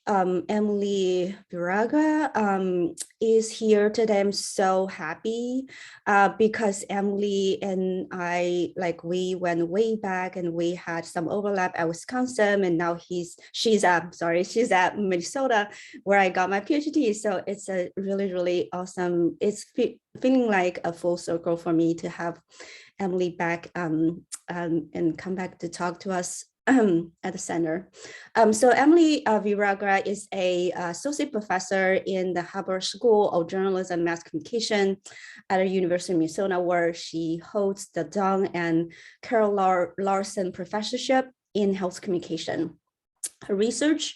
Emily Vraga is here today. I'm so happy because Emily and I, like, we went way back and we had some overlap at Wisconsin, and now she's at Minnesota, where I got my PhD. So it's a really awesome. It's feeling like a full circle for me to have Emily back and come back to talk to us at the center. So Emily Viragra is a associate professor in the Hubbard School of Journalism and Mass Communication at the University of Minnesota, where she holds the Don and Carol Larson Professorship in Health Communication. Her research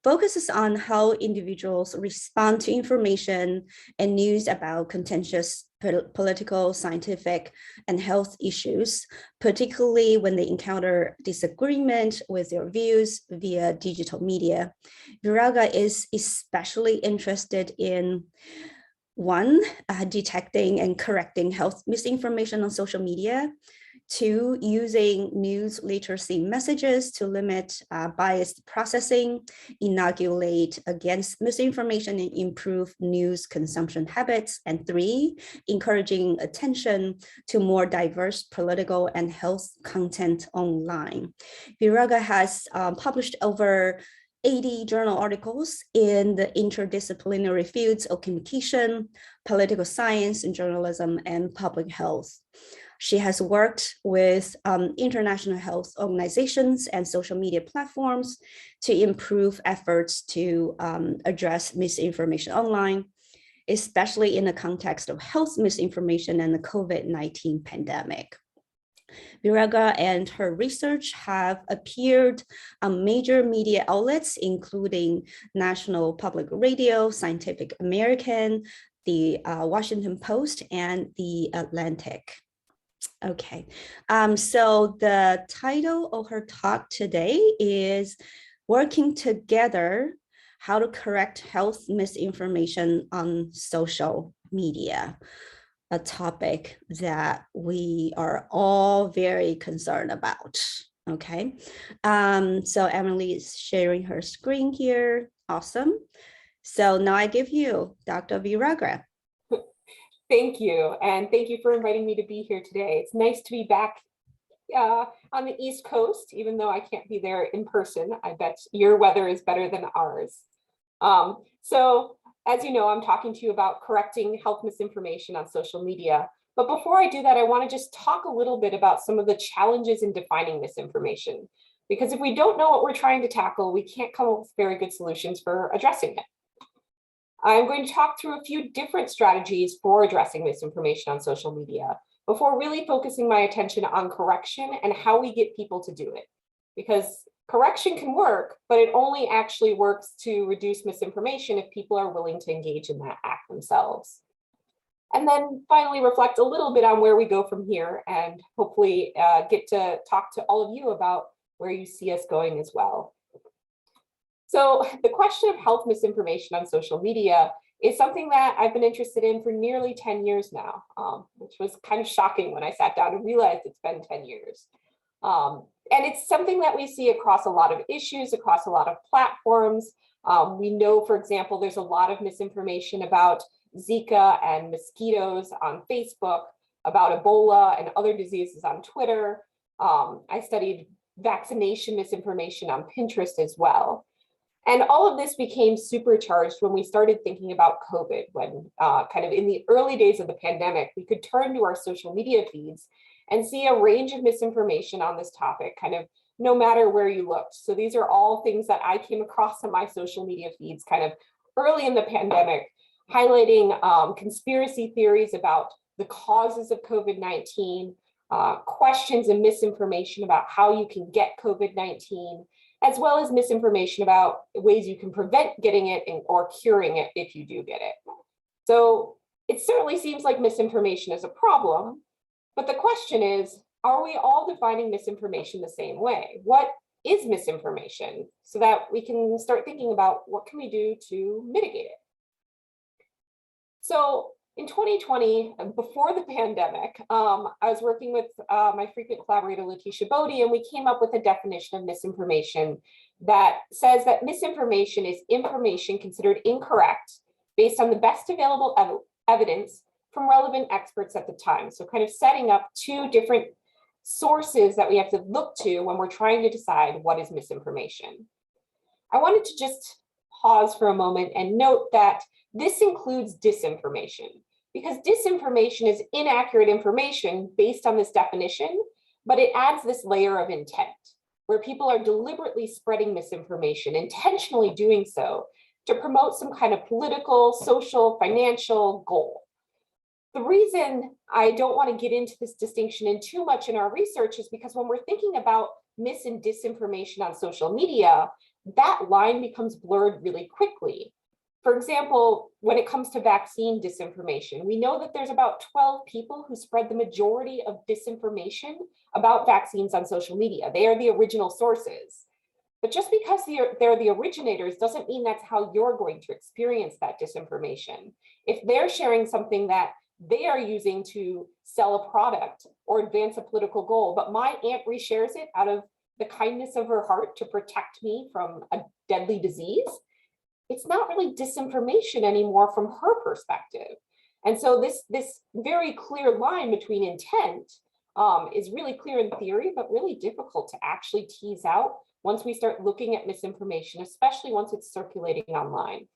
focuses on how individuals respond to information and news about contentious political, scientific, and health issues, particularly when they encounter disagreement with their views via digital media. Viraga is especially interested in one, detecting and correcting health misinformation on social media. Two, using news literacy messages to limit biased processing, inoculate against misinformation, and improve news consumption habits. And three, encouraging attention to more diverse political and health content online. Viraga has published over 80 journal articles in the interdisciplinary fields of communication, political science, and journalism, and public health. She has worked with international health organizations and social media platforms to improve efforts to address misinformation online, especially in the context of health misinformation and the COVID-19 pandemic. Vraga and her research have appeared on major media outlets, including National Public Radio, Scientific American, the Washington Post, and the Atlantic. Okay, so the title of her talk today is Working Together, How to Correct Health Misinformation on Social Media, a topic that we are all very concerned about. Okay, so Emily is sharing her screen here. Awesome. So now I give you Dr. Viragra. Thank you. And thank you for inviting me to be here today. It's nice to be back on the East Coast, even though I can't be there in person. I bet your weather is better than ours. So as you know, I'm talking to you about correcting health misinformation on social media. But before I do that, I want to just talk a little bit about some of the challenges in defining misinformation. Because if we don't know what we're trying to tackle, we can't come up with very good solutions for addressing it. I'm going to talk through a few different strategies for addressing misinformation on social media before really focusing my attention on correction and how we get people to do it. Because correction can work, but it only actually works to reduce misinformation if people are willing to engage in that act themselves. And then finally reflect a little bit on where we go from here and hopefully get to talk to all of you about where you see us going as well. So the question of health misinformation on social media is something that I've been interested in for nearly 10 years now, which was kind of shocking when I sat down and realized it's been 10 years. And it's something that we see across a lot of issues, across a lot of platforms. We know, for example, there's a lot of misinformation about Zika and mosquitoes on Facebook, about Ebola and other diseases on Twitter. I studied vaccination misinformation on Pinterest as well. And all of this became supercharged when we started thinking about COVID, when kind of in the early days of the pandemic, we could turn to our social media feeds and see a range of misinformation on this topic, kind of no matter where you looked. So these are all things that I came across on my social media feeds kind of early in the pandemic, highlighting conspiracy theories about the causes of COVID-19, questions and misinformation about how you can get COVID-19, as well as misinformation about ways you can prevent getting it or curing it if you do get it. So it certainly seems like misinformation is a problem, but the question is, are we all defining misinformation the same way? What is misinformation, so that we can start thinking about what can we do to mitigate it? So in 2020, before the pandemic, I was working with my frequent collaborator, Letitia Bodie, and we came up with a definition of misinformation that says that misinformation is information considered incorrect based on the best available evidence from relevant experts at the time. So kind of setting up two different sources that we have to look to when we're trying to decide what is misinformation. I wanted to just pause for a moment and note that this includes disinformation, because disinformation is inaccurate information based on this definition, but it adds this layer of intent, where people are deliberately spreading misinformation, intentionally doing so to promote some kind of political, social, financial goal. The reason I don't want to get into this distinction in too much in our research is because when we're thinking about mis and disinformation on social media, that line becomes blurred really quickly. For example, when it comes to vaccine disinformation, we know that there's about 12 people who spread the majority of disinformation about vaccines on social media. They are the original sources. But just because they're the originators doesn't mean that's how you're going to experience that disinformation. If they're sharing something that they are using to sell a product or advance a political goal, but my aunt reshares it out of the kindness of her heart to protect me from a deadly disease, it's not really disinformation anymore from her perspective. And so this very clear line between intent is really clear in theory, but really difficult to actually tease out once we start looking at misinformation, especially once it's circulating online.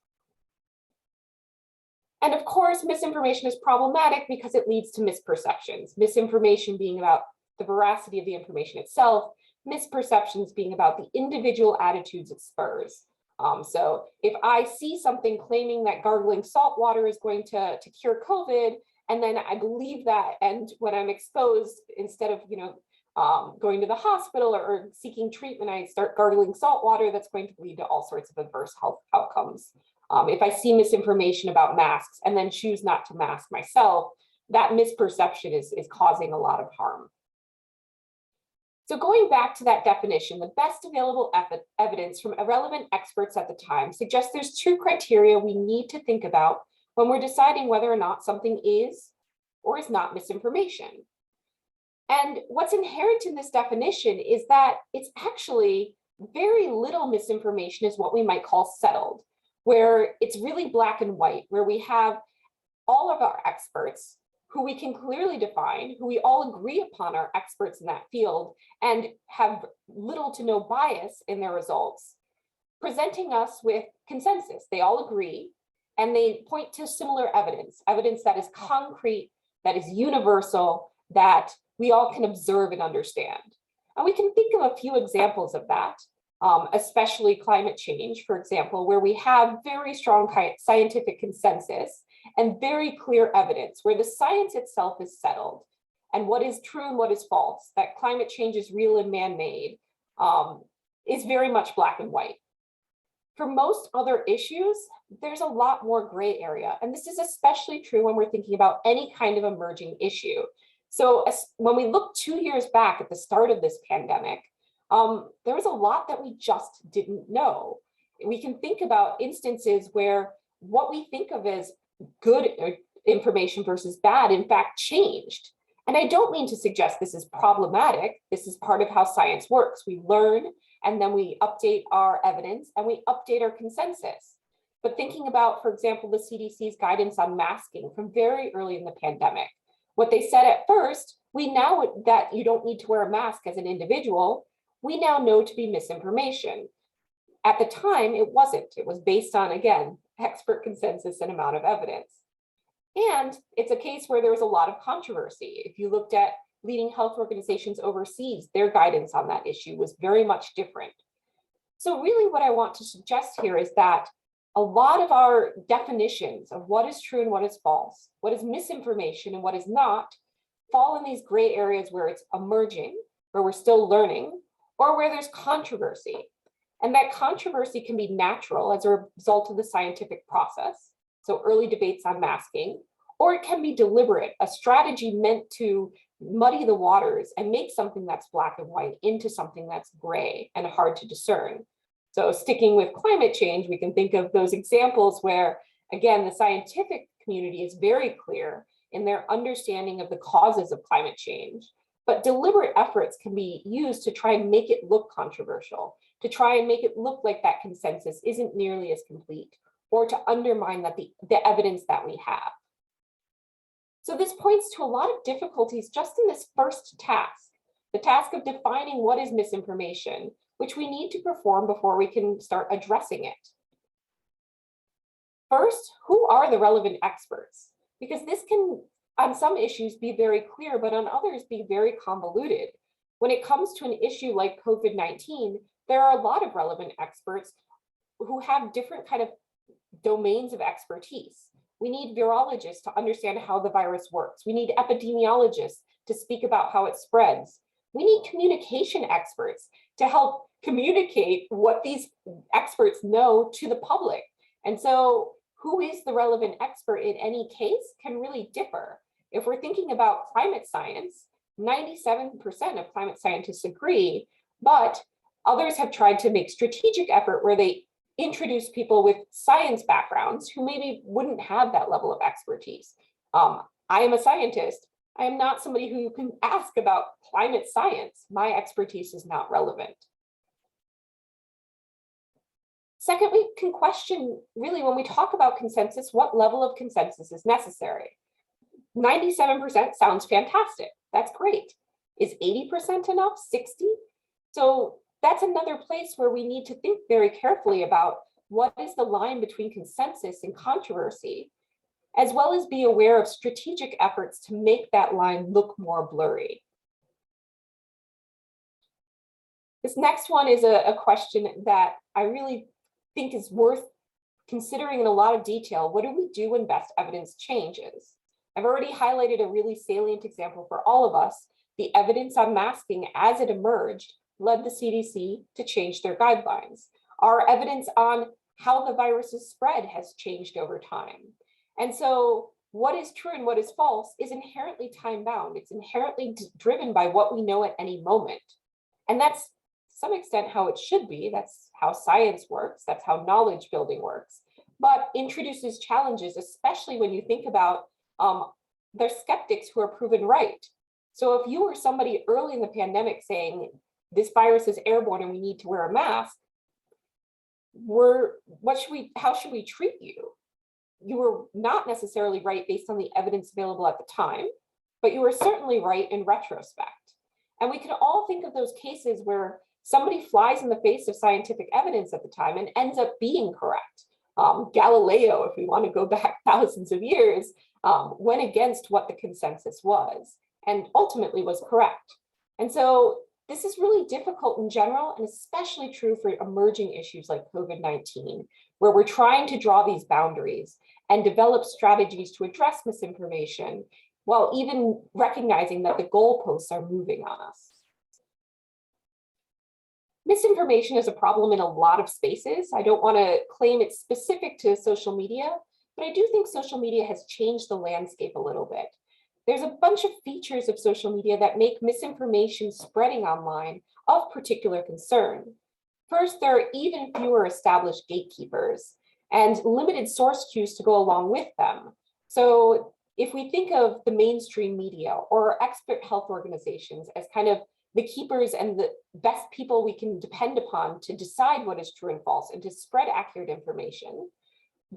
And of course, misinformation is problematic because it leads to misperceptions. Misinformation being about the veracity of the information itself, misperceptions being about the individual attitudes it spurs. So if I see something claiming that gargling salt water is going to cure COVID, and then I believe that, and when I'm exposed, instead of going to the hospital or seeking treatment, I start gargling salt water, that's going to lead to all sorts of adverse health outcomes. If I see misinformation about masks and then choose not to mask myself, that misperception is causing a lot of harm. So going back to that definition, the best available evidence from relevant experts at the time suggests there's two criteria we need to think about when we're deciding whether or not something is or is not misinformation. And what's inherent in this definition is that it's actually very little misinformation is what we might call settled, where it's really black and white, where we have all of our experts who we can clearly define, who we all agree upon are experts in that field and have little to no bias in their results, presenting us with consensus. They all agree, and they point to similar evidence that is concrete, that is universal, that we all can observe and understand. And we can think of a few examples of that, especially climate change, for example, where we have very strong scientific consensus and very clear evidence where the science itself is settled and what is true and what is false, that climate change is real and man-made, is very much black and white. For most other issues, there's a lot more gray area. And this is especially true when we're thinking about any kind of emerging issue. So when we look 2 years back at the start of this pandemic, there was a lot that we just didn't know. We can think about instances where what we think of as good information versus bad, in fact, changed. And I don't mean to suggest this is problematic. This is part of how science works. We learn, and then we update our evidence, and we update our consensus. But thinking about, for example, the CDC's guidance on masking from very early in the pandemic, what they said at first, we now that you don't need to wear a mask as an individual, we now know to be misinformation. At the time, it wasn't. It was based on, again, expert consensus and amount of evidence. And it's a case where there was a lot of controversy. If you looked at leading health organizations overseas, their guidance on that issue was very much different. So really what I want to suggest here is that a lot of our definitions of what is true and what is false, what is misinformation and what is not, fall in these gray areas where it's emerging, where we're still learning, or where there's controversy. And that controversy can be natural as a result of the scientific process, so early debates on masking, or it can be deliberate, a strategy meant to muddy the waters and make something that's black and white into something that's gray and hard to discern. So sticking with climate change, we can think of those examples where, again, the scientific community is very clear in their understanding of the causes of climate change, but deliberate efforts can be used to try and make it look controversial, to try and make it look like that consensus isn't nearly as complete, or to undermine that the evidence that we have. So this points to a lot of difficulties just in this first task, the task of defining what is misinformation, which we need to perform before we can start addressing it. First, who are the relevant experts? Because this can, on some issues, be very clear, but on others be very convoluted. When it comes to an issue like COVID-19, there are a lot of relevant experts who have different kind of domains of expertise. We need virologists to understand how the virus works. We need epidemiologists to speak about how it spreads. We need communication experts to help communicate what these experts know to the public. And so who is the relevant expert in any case can really differ. If we're thinking about climate science, 97% of climate scientists agree, but others have tried to make strategic effort where they introduce people with science backgrounds who maybe wouldn't have that level of expertise. I am a scientist. I am not somebody who you can ask about climate science. My expertise is not relevant. Second, we can question, really, when we talk about consensus, what level of consensus is necessary? 97% sounds fantastic. That's great. Is 80% enough? 60? So that's another place where we need to think very carefully about what is the line between consensus and controversy, as well as be aware of strategic efforts to make that line look more blurry. This next one is a question that I really think is worth considering in a lot of detail. What do we do when best evidence changes? I've already highlighted a really salient example for all of us. The evidence on masking as it emerged led the CDC to change their guidelines. Our evidence on how the virus is spread has changed over time. And so what is true and what is false is inherently time-bound. It's inherently driven by what we know at any moment. And that's to some extent how it should be. That's how science works. That's how knowledge building works. But introduces challenges, especially when you think about there's skeptics who are proven right. So if you were somebody early in the pandemic saying, this virus is airborne and we need to wear a mask, how should we treat you? You were not necessarily right based on the evidence available at the time, but you were certainly right in retrospect. And we can all think of those cases where somebody flies in the face of scientific evidence at the time and ends up being correct. Galileo, if we want to go back thousands of years, went against what the consensus was and ultimately was correct. And so this is really difficult in general, and especially true for emerging issues like COVID-19, where we're trying to draw these boundaries and develop strategies to address misinformation, while even recognizing that the goalposts are moving on us. Misinformation is a problem in a lot of spaces. I don't want to claim it's specific to social media, but I do think social media has changed the landscape a little bit. There's a bunch of features of social media that make misinformation spreading online of particular concern. First, there are even fewer established gatekeepers and limited source cues to go along with them. So if we think of the mainstream media or expert health organizations as kind of the keepers and the best people we can depend upon to decide what is true and false and to spread accurate information,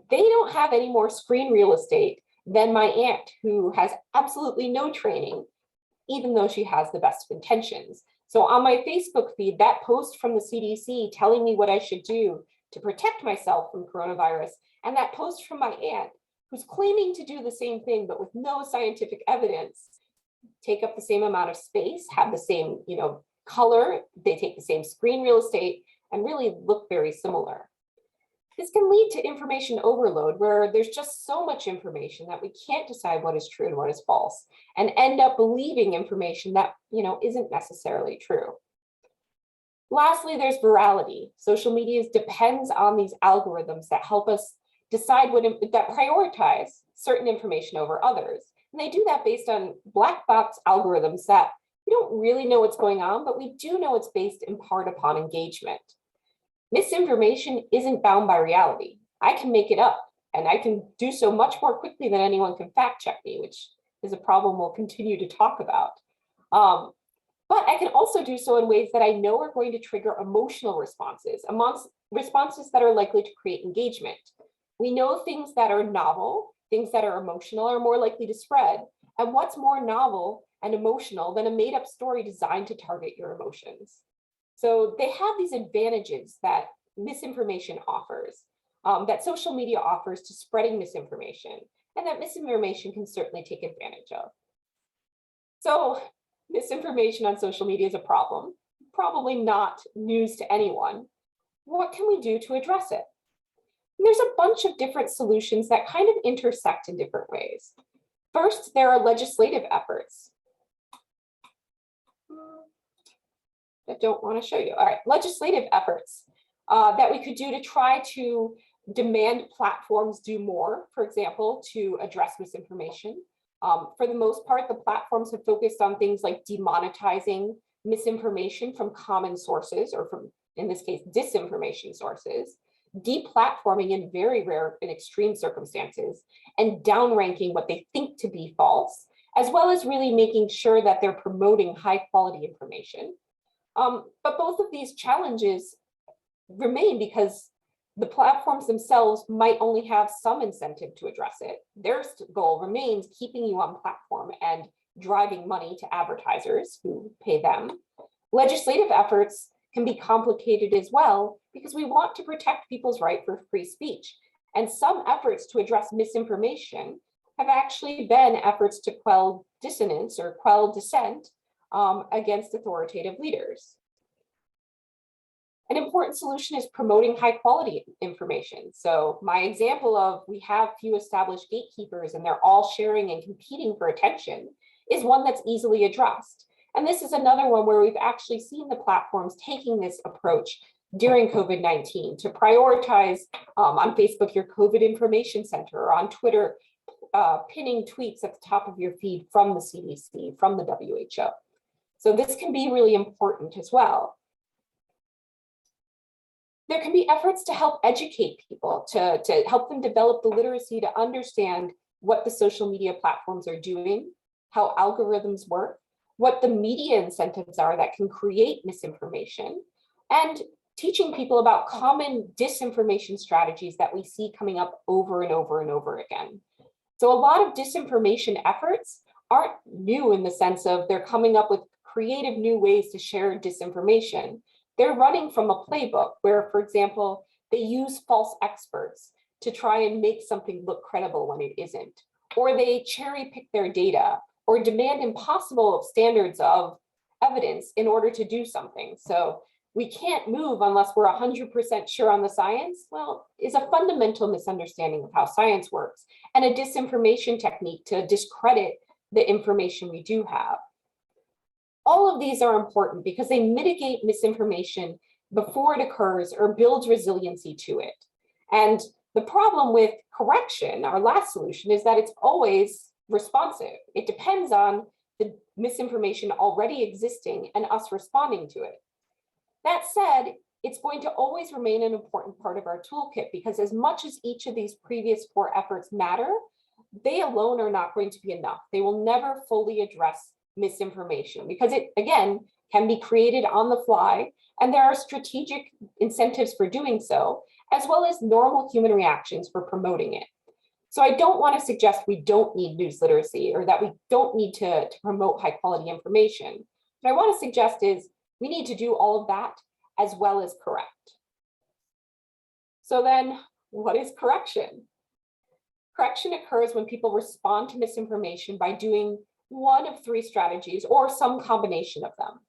they don't have any more screen real estate than my aunt, who has absolutely no training, even though she has the best of intentions. So on my Facebook feed, that post from the CDC telling me what I should do to protect myself from coronavirus, and that post from my aunt, who's claiming to do the same thing, but with no scientific evidence, take up the same amount of space, have the same, color, they take the same screen real estate, and really look very similar. This can lead to information overload, where there's just so much information that we can't decide what is true and what is false, and end up believing information that isn't necessarily true. Lastly, there's virality. Social media depends on these algorithms that help us decide that prioritize certain information over others. And they do that based on black box algorithms that we don't really know what's going on, but we do know it's based in part upon engagement. Misinformation isn't bound by reality. I can make it up, and I can do so much more quickly than anyone can fact check me, which is a problem we'll continue to talk about. But I can also do so in ways that I know are going to trigger emotional responses, amongst responses that are likely to create engagement. We know things that are novel, things that are emotional are more likely to spread. And what's more novel and emotional than a made-up story designed to target your emotions? So they have these advantages that misinformation offers, that social media offers to spreading misinformation, and that misinformation can certainly take advantage of. So misinformation on social media is a problem, probably not news to anyone. What can we do to address it? And there's a bunch of different solutions that kind of intersect in different ways. First, there are legislative efforts. I don't want to show you. All right, legislative efforts that we could do to try to demand platforms do more, for example, to address misinformation. For the most part, the platforms have focused on things like demonetizing misinformation from common sources, or from, in this case, disinformation sources, deplatforming in very rare and extreme circumstances, and downranking what they think to be false, as well as really making sure that they're promoting high quality information. But both of these challenges remain because the platforms themselves might only have some incentive to address it. Their goal remains keeping you on platform and driving money to advertisers who pay them. Legislative efforts can be complicated as well because we want to protect people's right for free speech. And some efforts to address misinformation have actually been efforts to quell dissonance or quell dissent against authoritative leaders. An important solution is promoting high quality information. So my example of we have few established gatekeepers and they're all sharing and competing for attention is one that's easily addressed. And this is another one where we've actually seen the platforms taking this approach during COVID-19 to prioritize on Facebook your COVID information center, or on Twitter, pinning tweets at the top of your feed from the CDC, from the WHO. So this can be really important as well. There can be efforts to help educate people, to help them develop the literacy to understand what the social media platforms are doing, how algorithms work, what the media incentives are that can create misinformation, and teaching people about common disinformation strategies that we see coming up over and over and over again. So a lot of disinformation efforts aren't new in the sense of they're coming up with creative new ways to share disinformation. They're running from a playbook where, for example, they use false experts to try and make something look credible when it isn't, or they cherry pick their data, or demand impossible standards of evidence in order to do something. So we can't move unless we're 100% sure on the science. Well, is a fundamental misunderstanding of how science works, and a disinformation technique to discredit the information we do have. All of these are important because they mitigate misinformation before it occurs or builds resiliency to it. And the problem with correction, our last solution, is that it's always responsive. It depends on the misinformation already existing and us responding to it. That said, it's going to always remain an important part of our toolkit because as much as each of these previous 4 efforts matter, they alone are not going to be enough. They will never fully address misinformation because it, again, can be created on the fly, and there are strategic incentives for doing so, as well as normal human reactions for promoting it. So I don't want to suggest we don't need news literacy or that we don't need to promote high quality information. What I want to suggest is we need to do all of that as well as correct. So then what is correction? Correction occurs when people respond to misinformation by doing one of 3 strategies or some combination of them.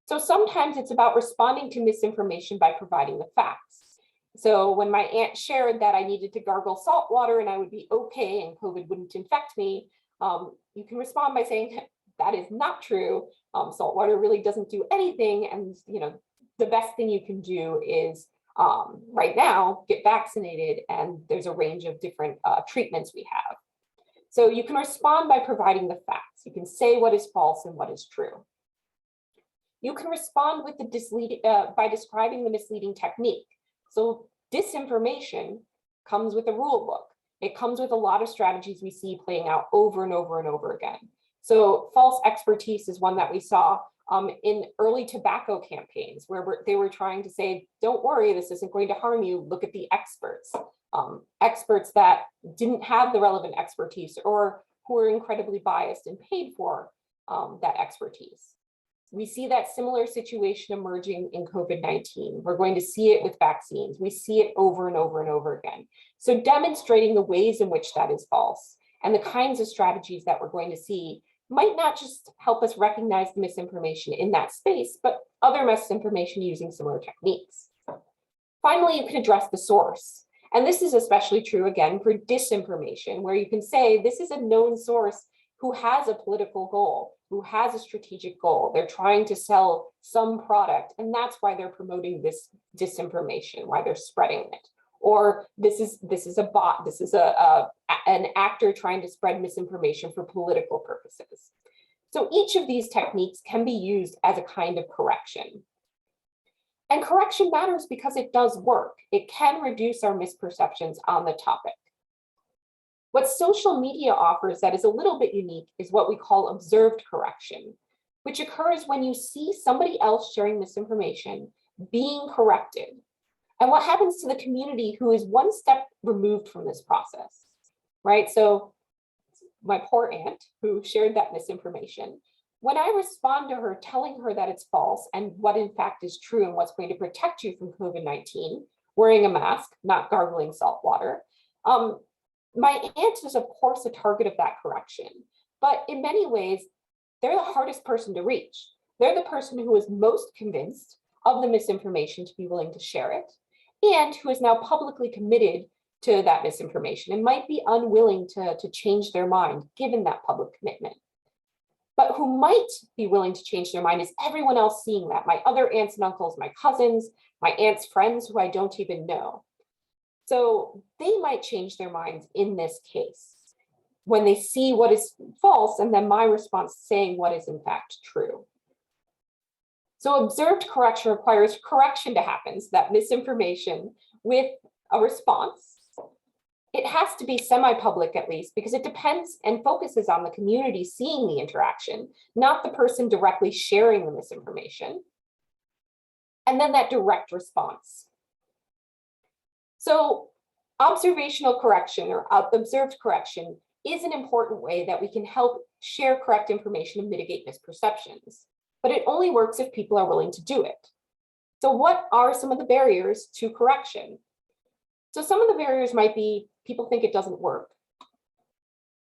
So sometimes it's about responding to misinformation by providing the facts. So when my aunt shared that I needed to gargle salt water and I would be okay and COVID wouldn't infect me, you can respond by saying that is not true. Salt water really doesn't do anything, and the best thing you can do is right now get vaccinated, and there's a range of different treatments we have. So you can respond by providing the facts. You can say what is false and what is true. You can respond with by describing the misleading technique. So disinformation comes with a rule book. It comes with a lot of strategies we see playing out over and over and over again. So false expertise is one that we saw. in early tobacco campaigns where they were trying to say, don't worry, this isn't going to harm you. Look at the experts, experts that didn't have the relevant expertise or who were incredibly biased and paid for that expertise. We see that similar situation emerging in COVID-19. We're going to see it with vaccines. We see it over and over and over again. So demonstrating the ways in which that is false and the kinds of strategies that we're going to see might not just help us recognize the misinformation in that space, but other misinformation using similar techniques. Finally, you can address the source. And this is especially true, again, for disinformation, where you can say this is a known source who has a political goal, who has a strategic goal. They're trying to sell some product, and that's why they're promoting this disinformation, why they're spreading it. Or this is a bot, this is an actor trying to spread misinformation for political purposes. So each of these techniques can be used as a kind of correction. And correction matters because it does work. It can reduce our misperceptions on the topic. What social media offers that is a little bit unique is what we call observed correction, which occurs when you see somebody else sharing misinformation being corrected. And what happens to the community who is one step removed from this process, right? So my poor aunt who shared that misinformation, when I respond to her telling her that it's false and what in fact is true and what's going to protect you from COVID-19, wearing a mask, not gargling salt water, my aunt is of course a target of that correction, but in many ways, they're the hardest person to reach. They're the person who is most convinced of the misinformation to be willing to share it, and who is now publicly committed to that misinformation and might be unwilling to change their mind given that public commitment. But who might be willing to change their mind is everyone else seeing that, my other aunts and uncles, my cousins, my aunt's friends who I don't even know. So they might change their minds in this case when they see what is false and then my response saying what is in fact true. So observed correction requires correction to happen, so that misinformation with a response. It has to be semi-public at least because it depends and focuses on the community seeing the interaction, not the person directly sharing the misinformation. And then that direct response. So observational correction or observed correction is an important way that we can help share correct information and mitigate misperceptions, but it only works if people are willing to do it. So what are some of the barriers to correction? So some of the barriers might be people think it doesn't work,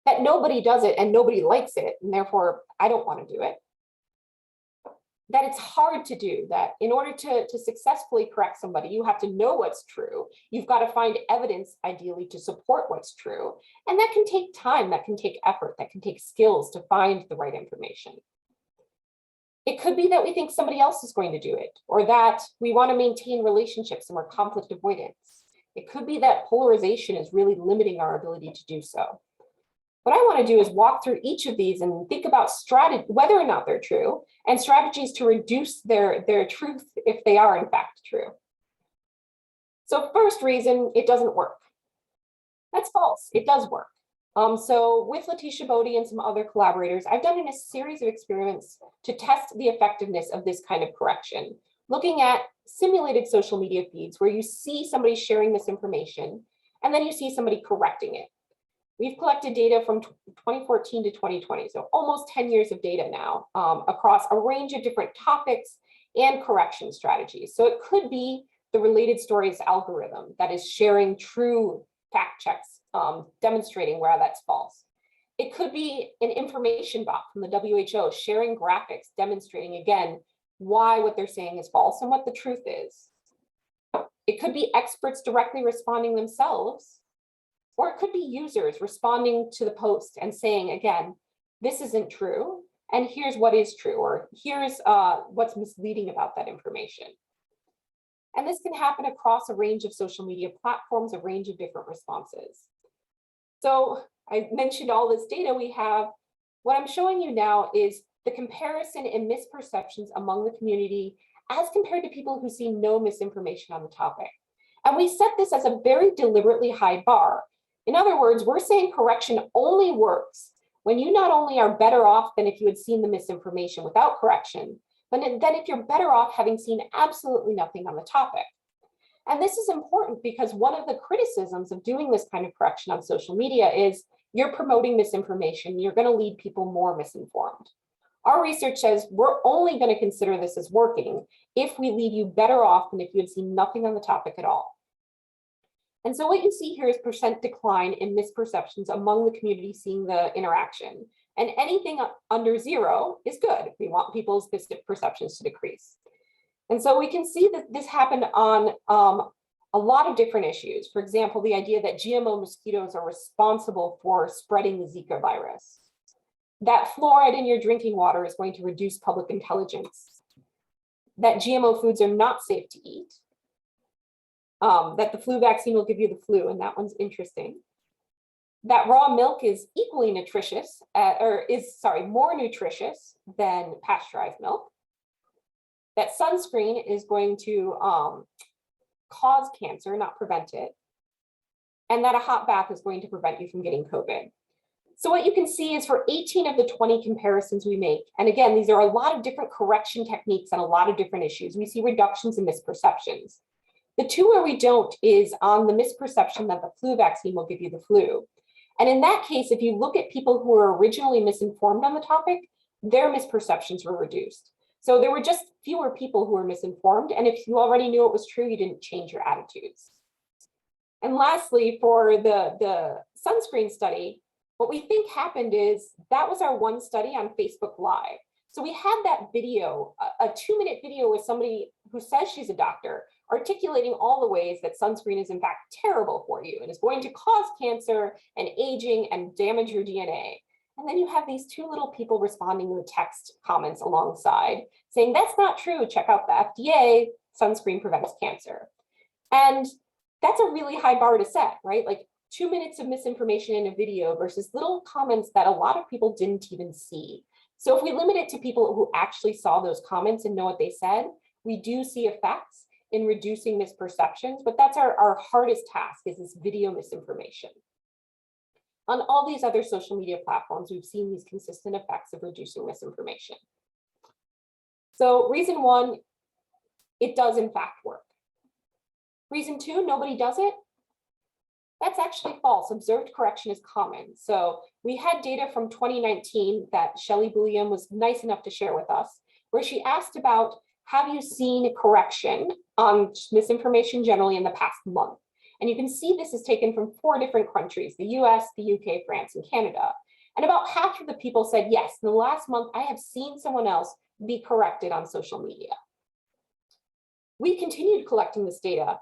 that nobody does it and nobody likes it, and therefore I don't want to do it. That it's hard to do, that in order to successfully correct somebody, you have to know what's true. You've got to find evidence, ideally, to support what's true. And that can take time, that can take effort, that can take skills to find the right information. It could be that we think somebody else is going to do it, or that we want to maintain relationships and we're conflict avoidance. It could be that polarization is really limiting our ability to do so. What I want to do is walk through each of these and think about whether or not they're true, and strategies to reduce their truth if they are in fact true. So first reason, it doesn't work. That's false, it does work. So with Letitia Bodie and some other collaborators, I've done a series of experiments to test the effectiveness of this kind of correction, looking at simulated social media feeds where you see somebody sharing misinformation and then you see somebody correcting it. We've collected data from 2014 to 2020, so almost 10 years of data now across a range of different topics and correction strategies. So it could be the related stories algorithm that is sharing true fact checks, demonstrating where that's false. It could be an information bot from the WHO sharing graphics, demonstrating again why what they're saying is false and what the truth is. It could be experts directly responding themselves, or it could be users responding to the post and saying, again, this isn't true, and here's what is true, or here's what's misleading about that information. And this can happen across a range of social media platforms, a range of different responses. So I mentioned all this data we have. What I'm showing you now is the comparison in misperceptions among the community as compared to people who see no misinformation on the topic. And we set this as a very deliberately high bar. In other words, we're saying correction only works when you not only are better off than if you had seen the misinformation without correction, but then if you're better off having seen absolutely nothing on the topic. And this is important because one of the criticisms of doing this kind of correction on social media is you're promoting misinformation. You're going to lead people more misinformed. Our research says we're only going to consider this as working if we leave you better off than if you had seen nothing on the topic at all. And so what you see here is percent decline in misperceptions among the community seeing the interaction. And anything under 0 is good. We want people's misperceptions to decrease. And so we can see that this happened on a lot of different issues. For example, the idea that GMO mosquitoes are responsible for spreading the Zika virus. That fluoride in your drinking water is going to reduce public intelligence. That GMO foods are not safe to eat. That the flu vaccine will give you the flu, and that one's interesting. That raw milk is equally nutritious, more nutritious than pasteurized milk. That sunscreen is going to cause cancer, not prevent it. And that a hot bath is going to prevent you from getting COVID. So what you can see is for 18 of the 20 comparisons we make, and again, these are a lot of different correction techniques on a lot of different issues, we see reductions in misperceptions. The 2 where we don't is on the misperception that the flu vaccine will give you the flu. And in that case, if you look at people who were originally misinformed on the topic, their misperceptions were reduced. So there were just fewer people who were misinformed. And if you already knew it was true, you didn't change your attitudes. And lastly, for the sunscreen study, what we think happened is that was our one study on Facebook Live. So we had that video, a 2-minute video with somebody who says she's a doctor, articulating all the ways that sunscreen is in fact terrible for you and is going to cause cancer and aging and damage your DNA. And then you have these 2 little people responding with text comments alongside saying, that's not true, check out the FDA, sunscreen prevents cancer. And that's a really high bar to set, right? Like 2 minutes of misinformation in a video versus little comments that a lot of people didn't even see. So if we limit it to people who actually saw those comments and know what they said, we do see effects in reducing misperceptions, but that's our hardest task, is this video misinformation. On all these other social media platforms, we've seen these consistent effects of reducing misinformation. So reason 1, it does in fact work. Reason 2, nobody does it. That's actually false. Observed correction is common. So we had data from 2019 that Shelley Bulliam was nice enough to share with us, where she asked about, have you seen correction on misinformation generally in the past month? And you can see this is taken from 4 different countries, the US, the UK, France, and Canada. And about half of the people said, yes, in the last month, I have seen someone else be corrected on social media. We continued collecting this data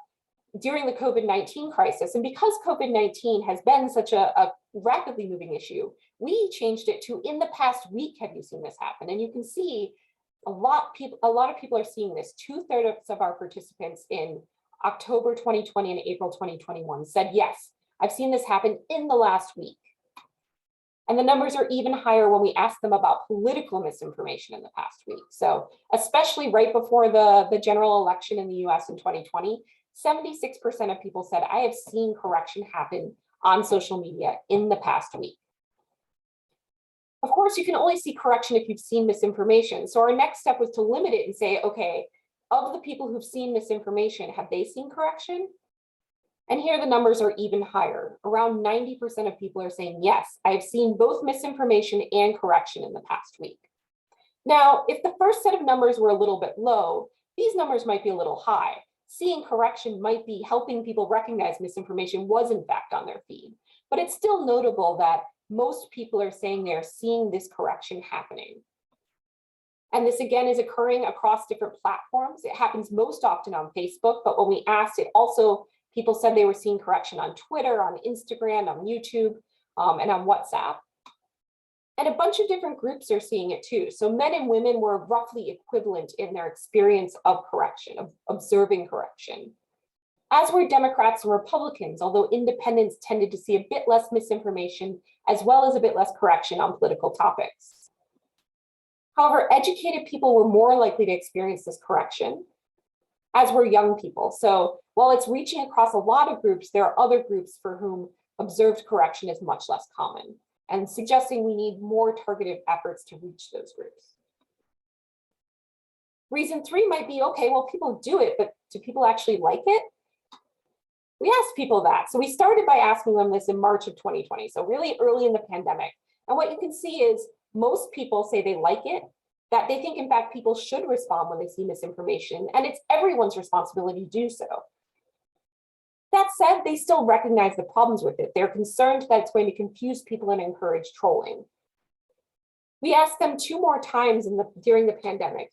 during the COVID-19 crisis. And because COVID-19 has been such a rapidly moving issue, we changed it to, in the past week, have you seen this happen? And you can see a lot of people are seeing this. 2/3 of our participants in October 2020 and April 2021 said, yes, I've seen this happen in the last week. And the numbers are even higher when we ask them about political misinformation in the past week. So especially right before the general election in the US in 2020, 76% of people said, I have seen correction happen on social media in the past week. Of course, you can only see correction if you've seen misinformation. So our next step was to limit it and say, okay, of the people who've seen misinformation, have they seen correction? And here the numbers are even higher. Around 90% of people are saying, yes, I've seen both misinformation and correction in the past week. Now, if the first set of numbers were a little bit low, these numbers might be a little high. Seeing correction might be helping people recognize misinformation was in fact on their feed. But it's still notable that most people are saying they're seeing this correction happening. And this again is occurring across different platforms. It happens most often on Facebook, but when we asked it also, people said they were seeing correction on Twitter, on Instagram, on YouTube, and on WhatsApp. And a bunch of different groups are seeing it too. So men and women were roughly equivalent in their experience of correction, of observing correction. As were Democrats and Republicans, although independents tended to see a bit less misinformation, as well as a bit less correction on political topics. However, educated people were more likely to experience this correction, as were young people. So while it's reaching across a lot of groups, there are other groups for whom observed correction is much less common, and suggesting we need more targeted efforts to reach those groups. Reason 3 might be, okay, well, people do it, but do people actually like it? We asked people that. So we started by asking them this in March of 2020, so really early in the pandemic. And what you can see is most people say they like it, that they think, in fact, people should respond when they see misinformation, and it's everyone's responsibility to do so. That said, they still recognize the problems with it. They're concerned that it's going to confuse people and encourage trolling. We asked them 2 more times during the pandemic,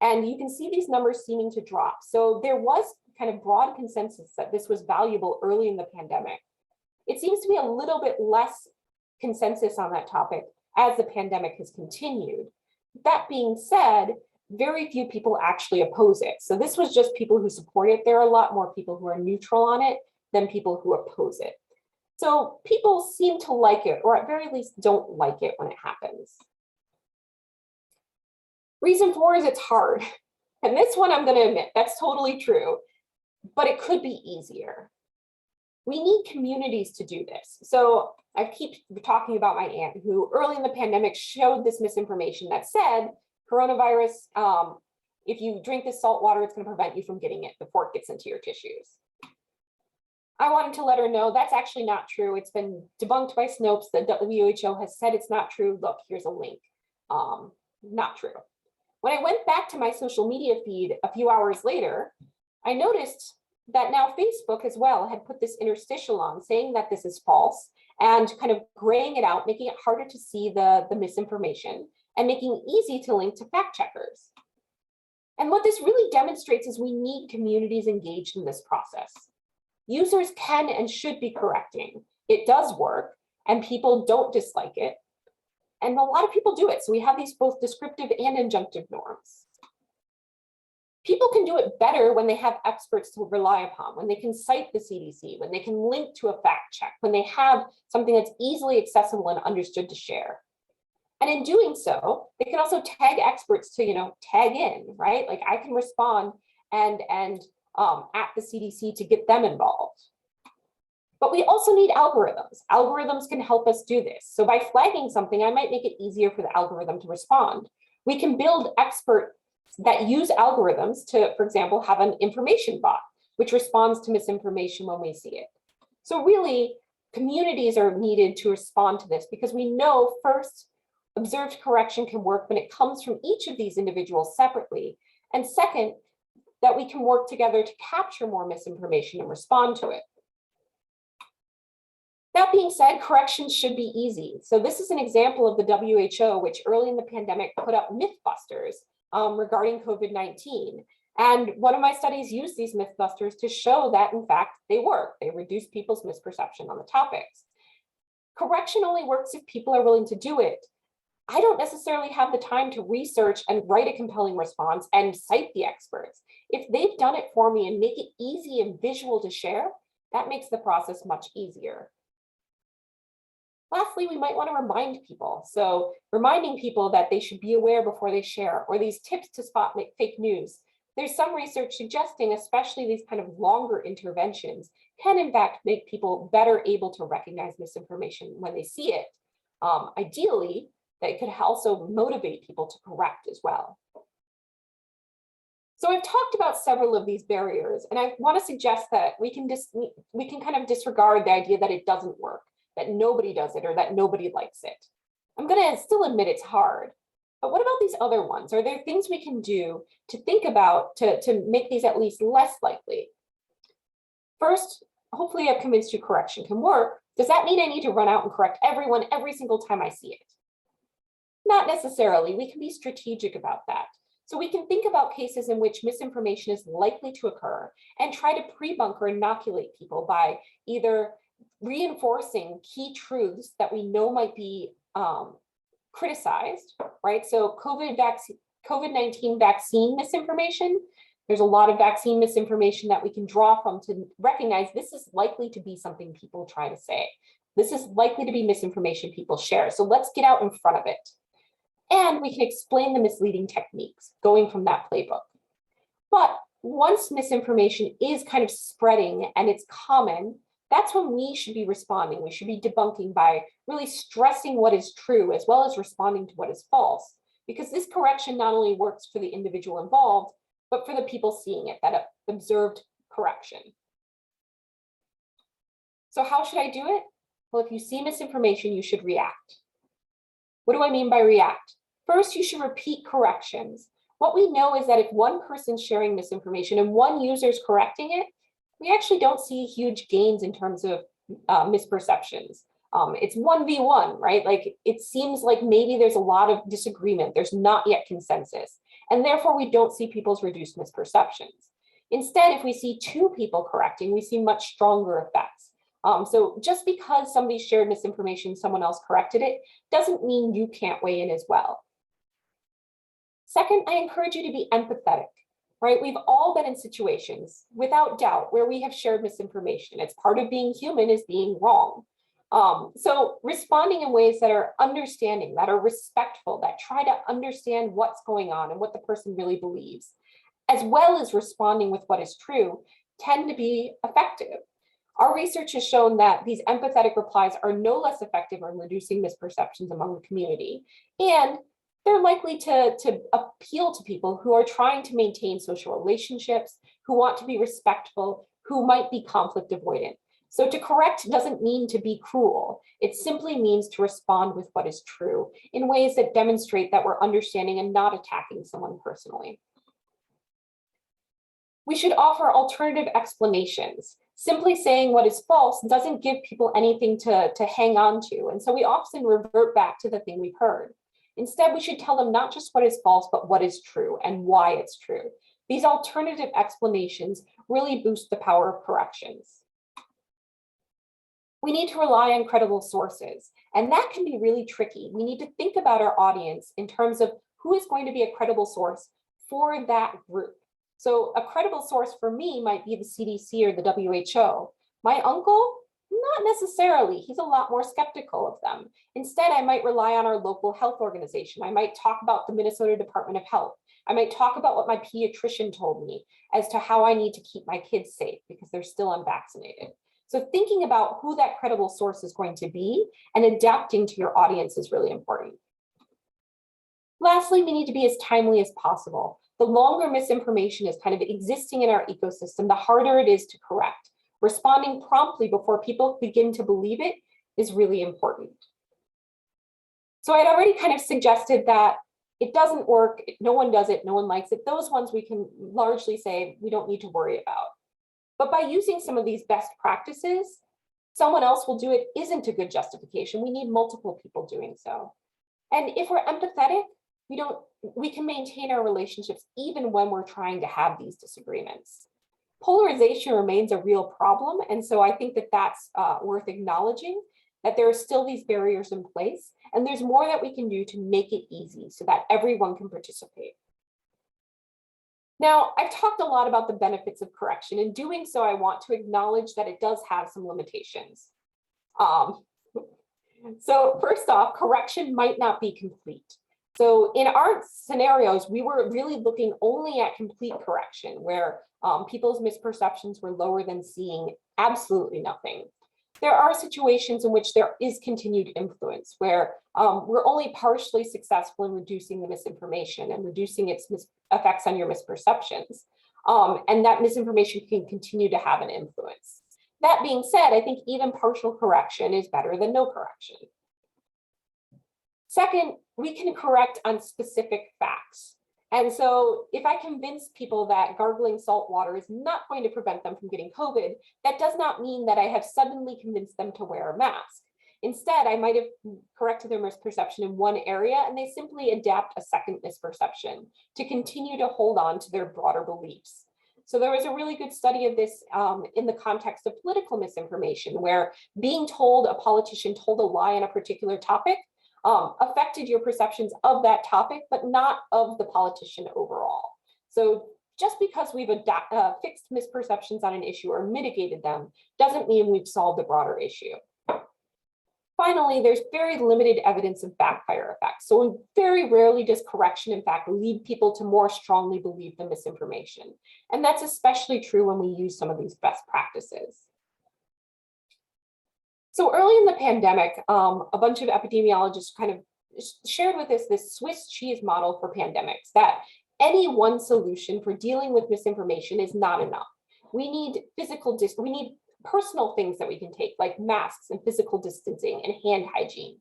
and you can see these numbers seeming to drop. So there was kind of broad consensus that this was valuable early in the pandemic. It seems to be a little bit less consensus on that topic as the pandemic has continued. That being said, very few people actually oppose it. So this was just people who support it. There are a lot more people who are neutral on it than people who oppose it. So people seem to like it, or at very least don't like it when it happens. Reason 4 is it's hard. And this one, I'm going to admit, that's totally true, but it could be easier. We need communities to do this. So I keep talking about my aunt who early in the pandemic showed this misinformation that said, coronavirus, if you drink this salt water, it's going to prevent you from getting it before it gets into your tissues. I wanted to let her know that's actually not true. It's been debunked by Snopes. The WHO has said it's not true. Look, here's a link. Not true. When I went back to my social media feed a few hours later, I noticed that now Facebook as well had put this interstitial on saying that this is false and kind of graying it out, making it harder to see the misinformation and making it easy to link to fact checkers. And what this really demonstrates is we need communities engaged in this process. Users can and should be correcting. It does work, and people don't dislike it. And a lot of people do it. So we have these both descriptive and injunctive norms. People can do it better when they have experts to rely upon, when they can cite the CDC, when they can link to a fact check, when they have something that's easily accessible and understood to share. And in doing so, they can also tag experts to, tag in, right? Like I can respond and at the CDC to get them involved. But we also need algorithms. Algorithms can help us do this. So by flagging something, I might make it easier for the algorithm to respond. We can build experts that use algorithms to, for example, have an information bot, which responds to misinformation when we see it. So really, communities are needed to respond to this because we know, first, observed correction can work when it comes from each of these individuals separately. And second, that we can work together to capture more misinformation and respond to it. That being said, corrections should be easy. So this is an example of the WHO, which early in the pandemic put up Mythbusters regarding COVID-19. And one of my studies used these Mythbusters to show that, in fact, they work. They reduce people's misperception on the topics. Correction only works if people are willing to do it. I don't necessarily have the time to research and write a compelling response and cite the experts. If they've done it for me and make it easy and visual to share, that makes the process much easier. Lastly, we might want to remind people. So reminding people that they should be aware before they share, or these tips to spot fake news. There's some research suggesting, especially these kind of longer interventions, can in fact make people better able to recognize misinformation when they see it. Ideally, that could also motivate people to correct as well. So I've talked about several of these barriers, and I want to suggest that we can kind of disregard the idea that it doesn't work, that nobody does it, or that nobody likes it. I'm going to still admit it's hard, but what about these other ones? Are there things we can do to think about to make these at least less likely? First, hopefully I've convinced you correction can work. Does that mean I need to run out and correct everyone every single time I see it? Not necessarily. We can be strategic about that. So we can think about cases in which misinformation is likely to occur and try to pre-bunk or inoculate people by either reinforcing key truths that we know might be criticized, right? So COVID-19 vaccine misinformation, there's a lot of vaccine misinformation that we can draw from to recognize this is likely to be something people try to say. This is likely to be misinformation people share. So let's get out in front of it. And we can explain the misleading techniques going from that playbook. But once misinformation is kind of spreading and it's common, that's when we should be responding. We should be debunking by really stressing what is true as well as responding to what is false. because this correction not only works for the individual involved, but for the people seeing it, that observed correction. So how should I do it? Well, if you see misinformation, you should react. What do I mean by react? First, you should repeat corrections. What we know is that if one person's sharing misinformation and one user is correcting it, we actually don't see huge gains in terms of misperceptions. It's 1v1, right? Like it seems like maybe there's a lot of disagreement. There's not yet consensus. And therefore we don't see people's reduced misperceptions. Instead, if we see two people correcting, we see much stronger effects. So just because somebody shared misinformation, someone else corrected it, doesn't mean you can't weigh in as well. Second, I encourage you to be empathetic, right? We've all been in situations, without doubt, where we have shared misinformation. It's part of being human is being wrong. So responding in ways that are understanding, that are respectful, that try to understand what's going on and what the person really believes, as well as responding with what is true, tend to be effective. Our research has shown that these empathetic replies are no less effective in reducing misperceptions among the community, and they're likely to appeal to people who are trying to maintain social relationships, who want to be respectful, who might be conflict avoidant. So to correct doesn't mean to be cruel. It simply means to respond with what is true in ways that demonstrate that we're understanding and not attacking someone personally. We should offer alternative explanations. Simply saying what is false doesn't give people anything to hang on to. And so we often revert back to the thing we've heard. Instead, we should tell them not just what is false, but what is true and why it's true. These alternative explanations really boost the power of corrections. We need to rely on credible sources, and that can be really tricky. We need to think about our audience in terms of who is going to be a credible source for that group. So a credible source for me might be the CDC or the WHO. My uncle, not necessarily. He's a lot more skeptical of them. Instead, I might rely on our local health organization. I might talk about the Minnesota Department of Health. I might talk about what my pediatrician told me as to how I need to keep my kids safe because they're still unvaccinated. So thinking about who that credible source is going to be and adapting to your audience is really important. Lastly, we need to be as timely as possible. The longer misinformation is kind of existing in our ecosystem, the harder it is to correct. Responding promptly before people begin to believe it is really important. So I had already kind of suggested that it doesn't work, no one does it, no one likes it. Those ones we can largely say we don't need to worry about. But by using some of these best practices, someone else will do it isn't a good justification. We need multiple people doing so. And if we're empathetic, we can maintain our relationships even when we're trying to have these disagreements. Polarization remains a real problem. And so I think that that's worth acknowledging, that there are still these barriers in place, and there's more that we can do to make it easy so that everyone can participate. Now, I've talked a lot about the benefits of correction. In doing so, I want to acknowledge that it does have some limitations. So first off, correction might not be complete. So in our scenarios, we were really looking only at complete correction, where people's misperceptions were lower than seeing absolutely nothing. There are situations in which there is continued influence, where we're only partially successful in reducing the misinformation and reducing its effects on your misperceptions. And that misinformation can continue to have an influence. That being said, I think even partial correction is better than no correction. Second, we can correct on specific facts. And so if I convince people that gargling salt water is not going to prevent them from getting COVID, that does not mean that I have suddenly convinced them to wear a mask. Instead, I might have corrected their misperception in one area and they simply adapt a second misperception to continue to hold on to their broader beliefs. So there was a really good study of this in the context of political misinformation, where being told a politician told a lie on a particular topic affected your perceptions of that topic, but not of the politician overall. So just because we've fixed misperceptions on an issue or mitigated them doesn't mean we've solved the broader issue. Finally, there's very limited evidence of backfire effects. So very rarely does correction, in fact, lead people to more strongly believe the misinformation. And that's especially true when we use some of these best practices. So early in the pandemic, a bunch of epidemiologists kind of shared with us this Swiss cheese model for pandemics, that any one solution for dealing with misinformation is not enough. We need we need personal things that we can take, like masks and physical distancing and hand hygiene.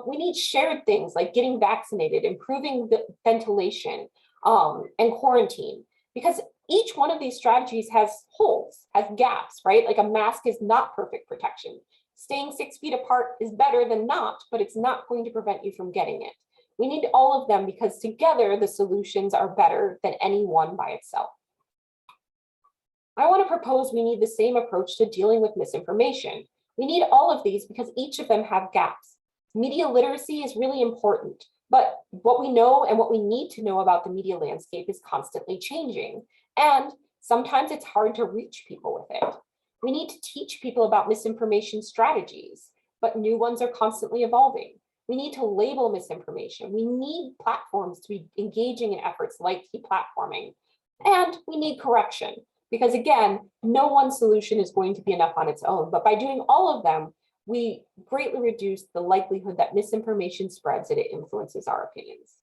We need shared things like getting vaccinated, improving the ventilation, and quarantine, because each one of these strategies has holes, has gaps, right? Like a mask is not perfect protection. Staying 6 feet apart is better than not, but it's not going to prevent you from getting it. We need all of them because together the solutions are better than any one by itself. I want to propose we need the same approach to dealing with misinformation. We need all of these because each of them have gaps. Media literacy is really important, but what we know and what we need to know about the media landscape is constantly changing. And sometimes it's hard to reach people with it. We need to teach people about misinformation strategies, but new ones are constantly evolving. We need to label misinformation. We need platforms to be engaging in efforts like deplatforming. And we need correction, because again, no one solution is going to be enough on its own, but by doing all of them, we greatly reduce the likelihood that misinformation spreads and it influences our opinions.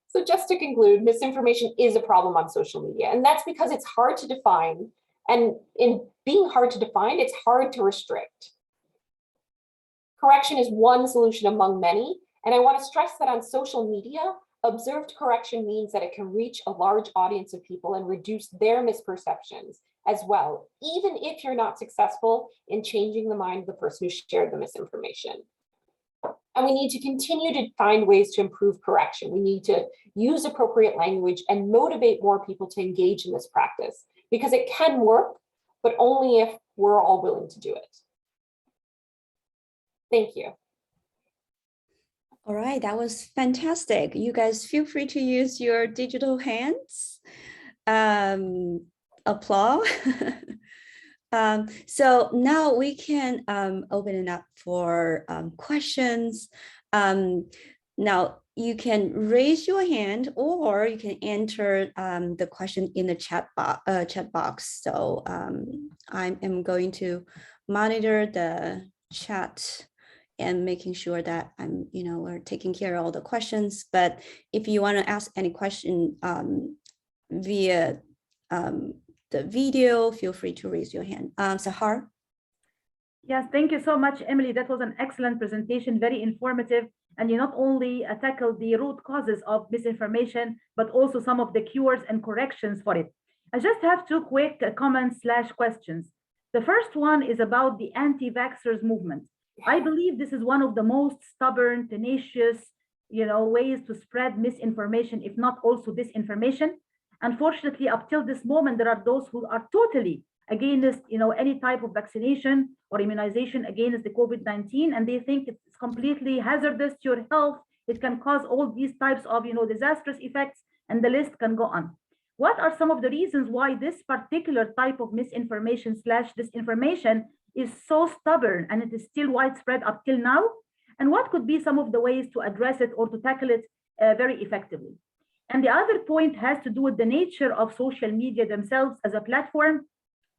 So just to conclude, misinformation is a problem on social media, and that's because it's hard to define. And in being hard to define, it's hard to restrict. Correction is one solution among many, and I want to stress that on social media, observed correction means that it can reach a large audience of people and reduce their misperceptions as well, even if you're not successful in changing the mind of the person who shared the misinformation. And we need to continue to find ways to improve correction. We need to use appropriate language and motivate more people to engage in this practice, because it can work, but only if we're all willing to do it. Thank you. All right, that was fantastic. You guys feel free to use your digital hands. Applause. So now we can open it up for questions. Now you can raise your hand, or you can enter the question in the chat box. So I am going to monitor the chat and making sure that we're taking care of all the questions. But if you want to ask any question via the video, feel free to raise your hand. Sahar? Yes, thank you so much, Emily. That was an excellent presentation, very informative. And you not only tackled the root causes of misinformation, but also some of the cures and corrections for it. I just have two quick comments/questions. The first one is about the anti-vaxxers movement. I believe this is one of the most stubborn, tenacious, ways to spread misinformation, if not also disinformation. Unfortunately, up till this moment, there are those who are totally against, any type of vaccination or immunization against the COVID-19, and they think it's completely hazardous to your health. It can cause all these types of, disastrous effects, and the list can go on. What are some of the reasons why this particular type of misinformation/disinformation is so stubborn and it is still widespread up till now? And what could be some of the ways to address it or to tackle it very effectively? And the other point has to do with the nature of social media themselves as a platform,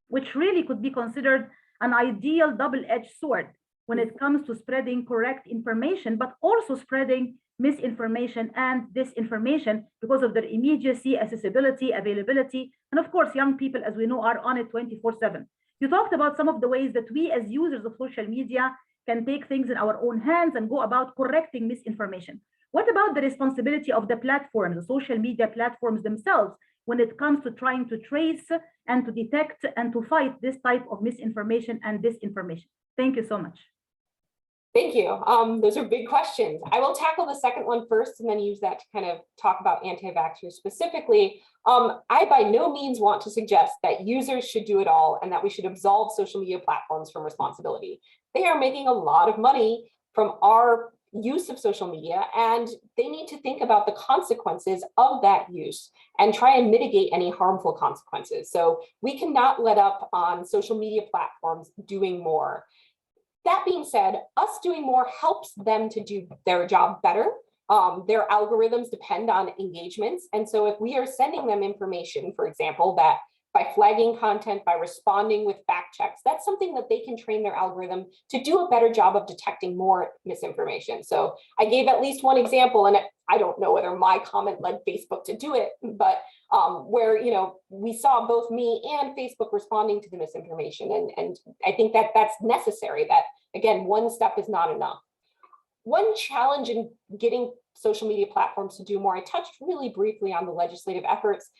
which really could be considered an ideal double-edged sword when it comes to spreading correct information, but also spreading misinformation and disinformation because of their immediacy, accessibility, availability. And of course, young people, as we know, are on it 24/7. You talked about some of the ways that we as users of social media can take things in our own hands and go about correcting misinformation. What about the responsibility of the platforms, the social media platforms themselves, when it comes to trying to trace and to detect and to fight this type of misinformation and disinformation? Thank you so much. Thank you. Those are big questions. I will tackle the second one first and then use that to kind of talk about anti-vaxxers specifically. I by no means want to suggest that users should do it all and that we should absolve social media platforms from responsibility. They are making a lot of money from our use of social media, and they need to think about the consequences of that use and try and mitigate any harmful consequences. So we cannot let up on social media platforms doing more. That being said, us doing more helps them to do their job better. Their algorithms depend on engagements. And so if we are sending them information, for example, that by flagging content, by responding with fact checks. That's something that they can train their algorithm to do a better job of detecting more misinformation. So I gave at least one example, and I don't know whether my comment led Facebook to do it, but where, you know, we saw both me and Facebook responding to the misinformation. And I think that that's necessary, that again, one step is not enough. One challenge in getting social media platforms to do more, I touched really briefly on the legislative efforts.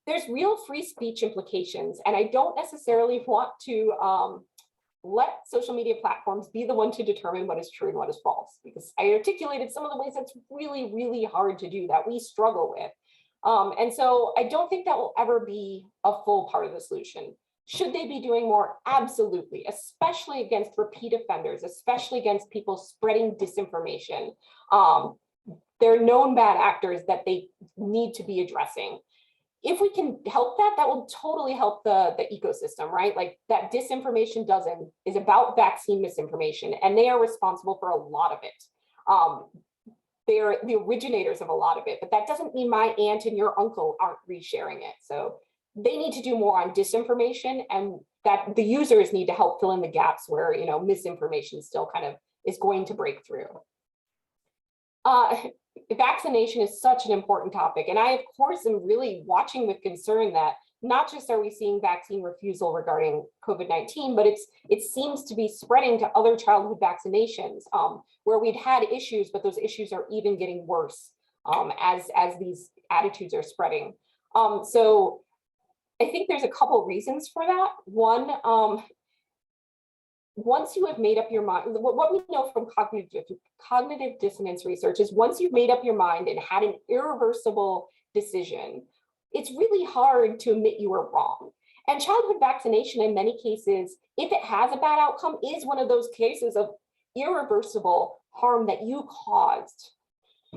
There's real free speech implications, and I don't necessarily want to let social media platforms be the one to determine what is true and what is false, because I articulated some of the ways that's really, really hard to do, that we struggle with. And so I don't think that will ever be a full part of the solution. Should they be doing more? Absolutely, especially against repeat offenders, especially against people spreading disinformation. They're known bad actors that they need to be addressing. If we can help that, that will totally help the ecosystem, right? Like that disinformation dozen is about vaccine misinformation, and they are responsible for a lot of it. They are the originators of a lot of it, but that doesn't mean my aunt and your uncle aren't resharing it. So they need to do more on disinformation, and that the users need to help fill in the gaps where, you know, misinformation still kind of is going to break through. Vaccination is such an important topic, and I, of course, am really watching with concern that not just are we seeing vaccine refusal regarding COVID-19, but it seems to be spreading to other childhood vaccinations, where we'd had issues, but those issues are even getting worse as these attitudes are spreading. So I think there's a couple reasons for that. One, once you have made up your mind, what we know from cognitive dissonance research is once you've made up your mind and had an irreversible decision, it's really hard to admit you were wrong. And childhood vaccination, in many cases, if it has a bad outcome, is one of those cases of irreversible harm that you caused.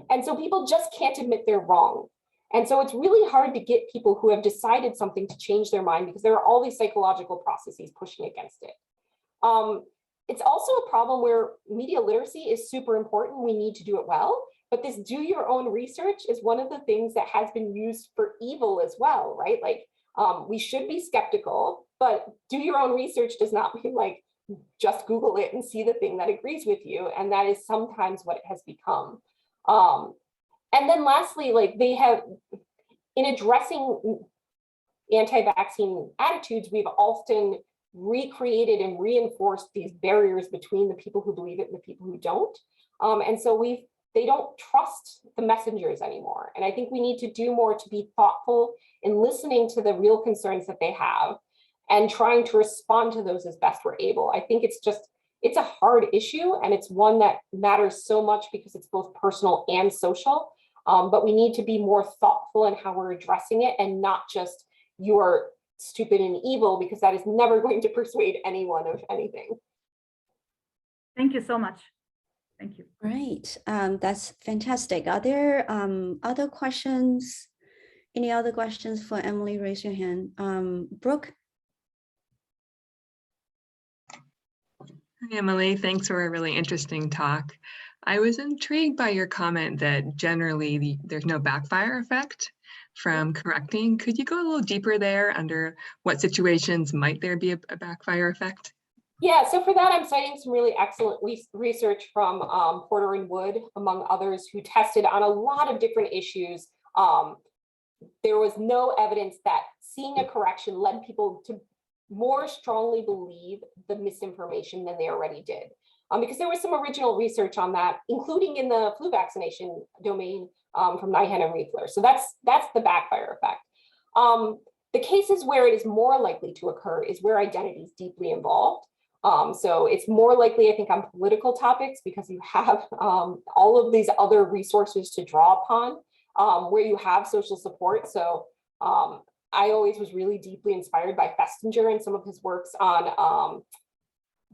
And so people just can't admit they're wrong. And so it's really hard to get people who have decided something to change their mind, because there are all these psychological processes pushing against it. It's also a problem where media literacy is super important. We need to do it well, but this do your own research is one of the things that has been used for evil as well, right? Like we should be skeptical, but do your own research does not mean like just Google it and see the thing that agrees with you. And that is sometimes what it has become. And then lastly, like they have, in addressing anti-vaccine attitudes, we've often recreated and reinforced these barriers between the people who believe it and the people who don't. And so they don't trust the messengers anymore. And I think we need to do more to be thoughtful in listening to the real concerns that they have and trying to respond to those as best we're able. I think it's a hard issue, and it's one that matters so much because it's both personal and social. But we need to be more thoughtful in how we're addressing it, and not just you're stupid and evil, because that is never going to persuade anyone of anything. Thank you so much. Thank you. Great. That's fantastic. Are there other questions? Any other questions for Emily? Raise your hand. Brooke? Hi, Emily. Thanks for a really interesting talk. I was intrigued by your comment that generally there's no backfire effect from correcting. Could you go a little deeper there? Under what situations might there be a backfire effect? Yeah, so for that, I'm citing some really excellent research from Porter and Wood, among others, who tested on a lot of different issues. There was no evidence that seeing a correction led people to more strongly believe the misinformation than they already did. Because there was some original research on that, including in the flu vaccination domain from Nyhan and Riefler. So that's the backfire effect. The cases where it is more likely to occur is where identity is deeply involved. So it's more likely, I think, on political topics, because you have all of these other resources to draw upon where you have social support. So I always was really deeply inspired by Festinger and some of his works on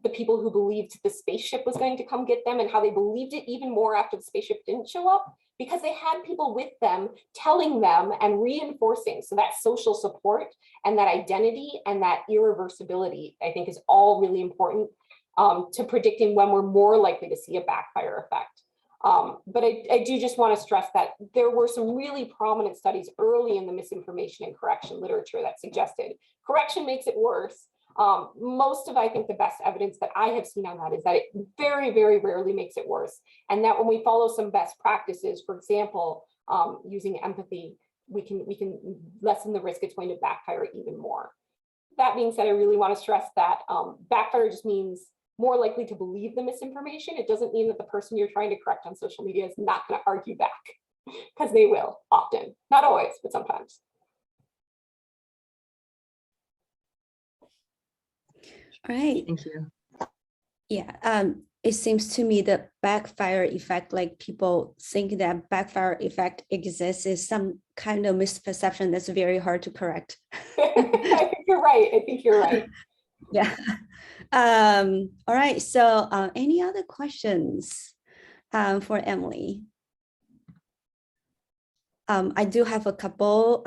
the people who believed the spaceship was going to come get them, and how they believed it even more after the spaceship didn't show up, because they had people with them telling them and reinforcing. So that social support and that identity and that irreversibility, I think, is all really important to predicting when we're more likely to see a backfire effect. But I do just want to stress that there were some really prominent studies early in the misinformation and correction literature that suggested correction makes it worse. Most of, I think, the best evidence that I have seen on that is that it very, very rarely makes it worse. And that when we follow some best practices, for example, using empathy, we can lessen the risk it's going to backfire even more. That being said, I really want to stress that backfire just means more likely to believe the misinformation. It doesn't mean that the person you're trying to correct on social media is not going to argue back, because they will often, not always, but sometimes. All right. Thank you. Yeah, it seems to me the backfire effect, like people think that backfire effect exists, is some kind of misperception that's very hard to correct. I think you're right. I think you're right. Yeah. All right. So any other questions for Emily? I do have a couple,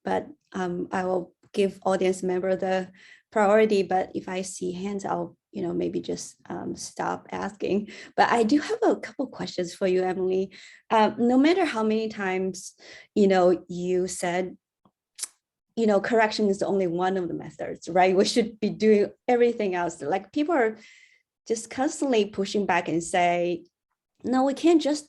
but I will give audience member the priority. But if I see hands, I'll maybe just stop asking. But I do have a couple questions for you, Emily. No matter how many times you said correction is only one of the methods, right? We should be doing everything else. Like people are just constantly pushing back and say, no, we can't just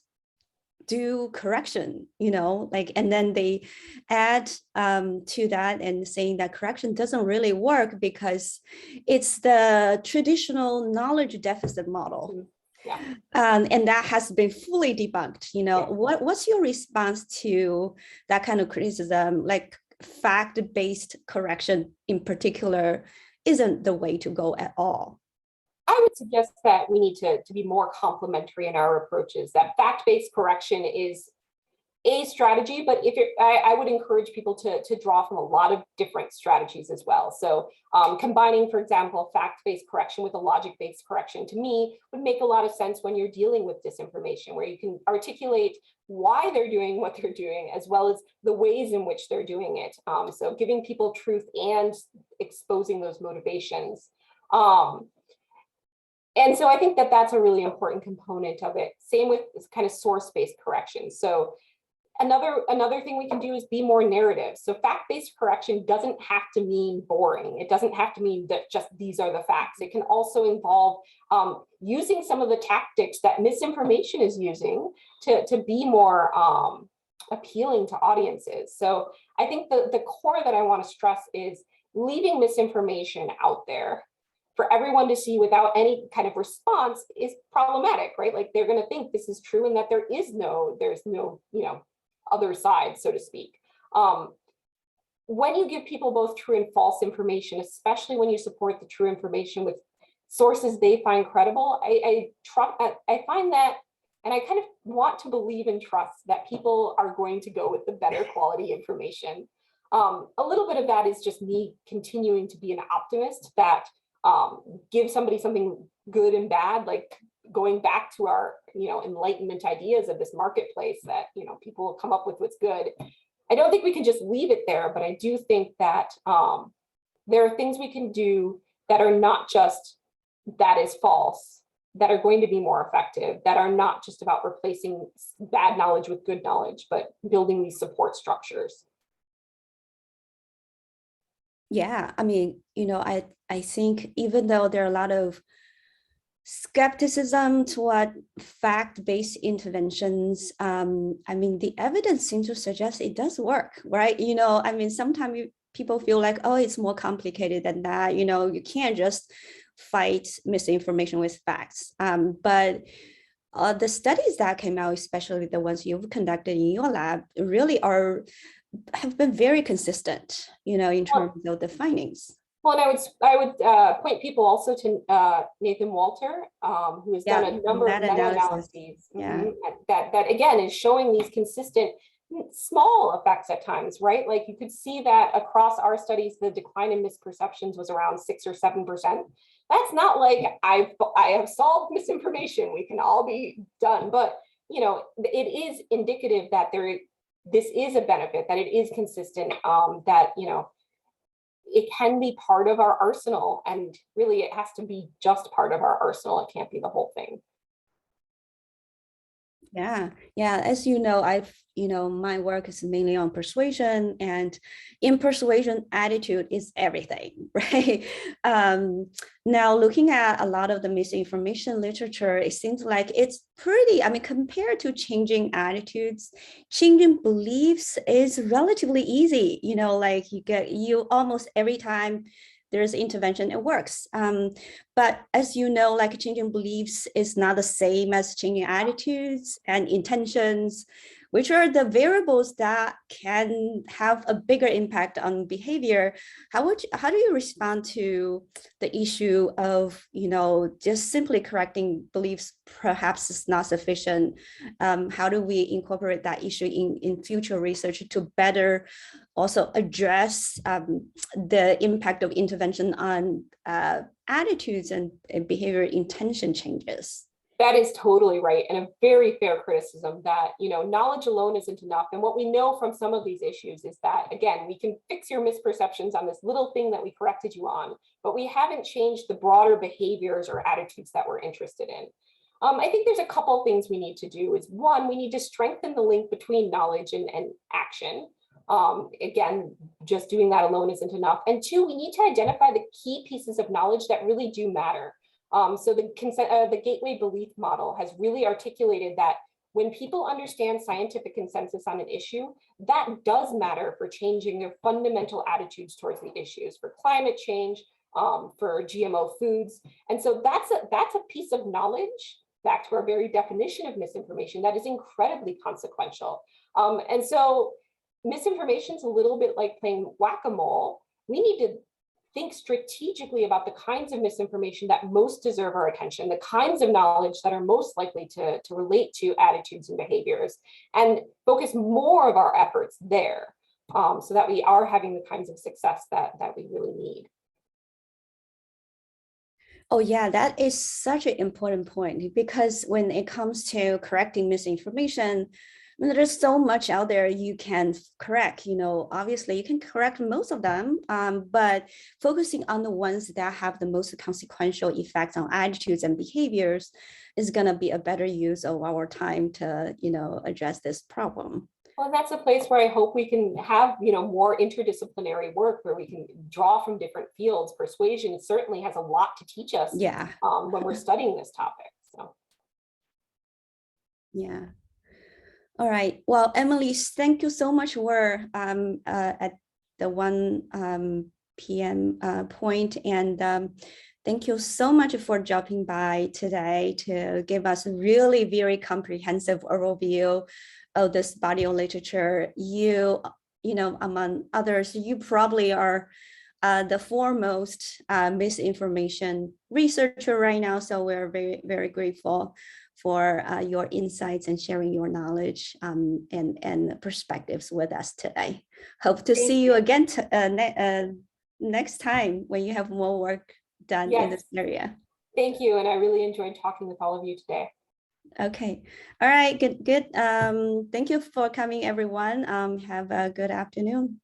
do correction, and then they add to that and saying that correction doesn't really work because it's the traditional knowledge deficit model. Yeah. And that has been fully debunked. Yeah. What's your response to that kind of criticism? Like fact-based correction in particular isn't the way to go at all. I would suggest that we need to be more complementary in our approaches, that fact-based correction is a strategy, but I would encourage people to draw from a lot of different strategies as well. So combining, for example, fact-based correction with a logic-based correction, to me, would make a lot of sense when you're dealing with disinformation, where you can articulate why they're doing what they're doing, as well as the ways in which they're doing it. So giving people truth and exposing those motivations. And so I think that that's a really important component of it. Same with this kind of source-based correction. So another thing we can do is be more narrative. So fact-based correction doesn't have to mean boring. It doesn't have to mean that just these are the facts. It can also involve using some of the tactics that misinformation is using to be more appealing to audiences. So I think the core that I want to stress is leaving misinformation out there for everyone to see without any kind of response is problematic, right? Like they're going to think this is true and that there's no, other side, so to speak. When you give people both true and false information, especially when you support the true information with sources they find credible, I find that, and I kind of want to believe and trust that people are going to go with the better quality information. A little bit of that is just me continuing to be an optimist that give somebody something good and bad, like going back to our enlightenment ideas of this marketplace that people will come up with what's good. I don't think we can just leave it there, but I do think that there are things we can do that are not just that is false, that are going to be more effective, that are not just about replacing bad knowledge with good knowledge, but building these support structures. Yeah, I mean, I think even though there are a lot of skepticism toward fact-based interventions, I mean, the evidence seems to suggest it does work, right? I mean, sometimes people feel like, oh, it's more complicated than that. You can't just fight misinformation with facts. But the studies that came out, especially the ones you've conducted in your lab, really have been very consistent, in terms of the findings. Well, and I would point people also to Nathan Walter, who has done a number of meta-analyses that again is showing these consistent small effects at times, right? Like you could see that across our studies, the decline in misperceptions was around 6 or 7%. That's not like I have solved misinformation. We can all be done, but it is indicative that this is a benefit, that it is consistent, that it can be part of our arsenal, and really it has to be just part of our arsenal. It can't be the whole thing. Yeah, yeah. As you know, my work is mainly on persuasion, and in persuasion, attitude is everything, right? Now, looking at a lot of the misinformation literature, it seems like it's pretty, I mean, compared to changing attitudes, changing beliefs is relatively easy. Like you almost every time there's intervention, it works. But as you know, like changing beliefs is not the same as changing attitudes and intentions, which are the variables that can have a bigger impact on behavior. How do you respond to the issue of, just simply correcting beliefs perhaps is not sufficient? How do we incorporate that issue in future research to better also address the impact of intervention on attitudes and behavior intention changes? That is totally right, and a very fair criticism that, knowledge alone isn't enough. And what we know from some of these issues is that, again, we can fix your misperceptions on this little thing that we corrected you on, but we haven't changed the broader behaviors or attitudes that we're interested in. I think there's a couple things we need to do. Is one, we need to strengthen the link between knowledge and action. Again, just doing that alone isn't enough. And two, we need to identify the key pieces of knowledge that really do matter. So the gateway belief model has really articulated that when people understand scientific consensus on an issue, that does matter for changing their fundamental attitudes towards the issues, for climate change, for GMO foods. And so that's a piece of knowledge, back to our very definition of misinformation, that is incredibly consequential. And so misinformation is a little bit like playing whack-a-mole. We need to think strategically about the kinds of misinformation that most deserve our attention, the kinds of knowledge that are most likely to relate to attitudes and behaviors, and focus more of our efforts there, so that we are having the kinds of success that we really need. Oh yeah, that is such an important point, because when it comes to correcting misinformation, I mean, there's so much out there you can correct. Obviously you can correct most of them, but focusing on the ones that have the most consequential effects on attitudes and behaviors is going to be a better use of our time to, address this problem. Well, that's a place where I hope we can have, more interdisciplinary work where we can draw from different fields. Persuasion certainly has a lot to teach us, yeah, when we're studying this topic. So, yeah. All right. Well, Emily, thank you so much. We're at the 1 p.m. point, and thank you so much for dropping by today to give us a really very comprehensive overview of this body of literature. You among others, you probably are the foremost misinformation researcher right now. So we're very, very grateful for your insights and sharing your knowledge and perspectives with us today. Hope to see you again next time when you have more work done in this area. Thank you. And I really enjoyed talking with all of you today. Okay. All right. Good. Thank you for coming, everyone. Have a good afternoon.